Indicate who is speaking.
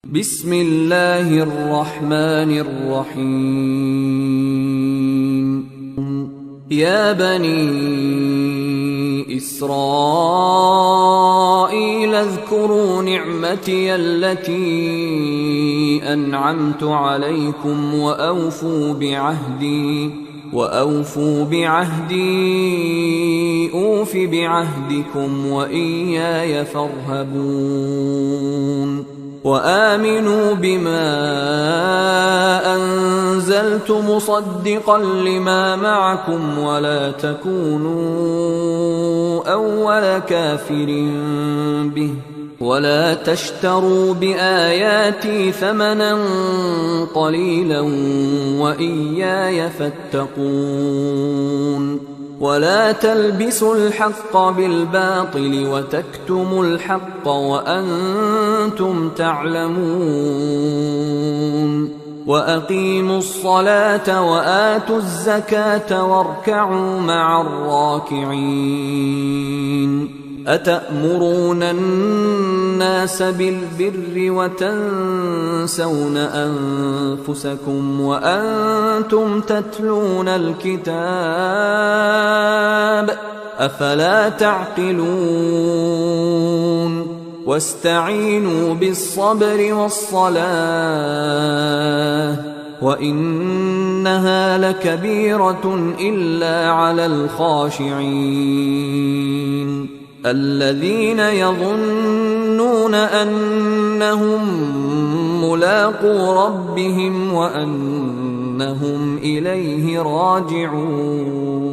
Speaker 1: بسم الله الرحمن الرحيم يا بني إسرائيل اذكروا نعمتي التي أنعمت عليكم وأوفوا بعهدي أوف بعهدكم وإياي فارهبون وآمنوا بما أنزلت مصدقا لما معكم ولا تكونوا أول كافر به ولا تشتروا بآياتي ثمنا قليلا وإياي فاتقون ولا تلبسوا الحق بالباطل وتكتموا الحق وأنتم تعلمون وأقيموا الصلاة وآتوا الزكاة واركعوا مع الراكعين أتأمرون الناس بالبر وتنسون أنفسكم وأنتم تتلون الكتاب أفلا تعقلون واستعينوا بالصبر والصلاة وإنها لكبيرة إلا على الخاشعين الذين يظنون أنهم ملاقو ربهم وأنهم إليه راجعون.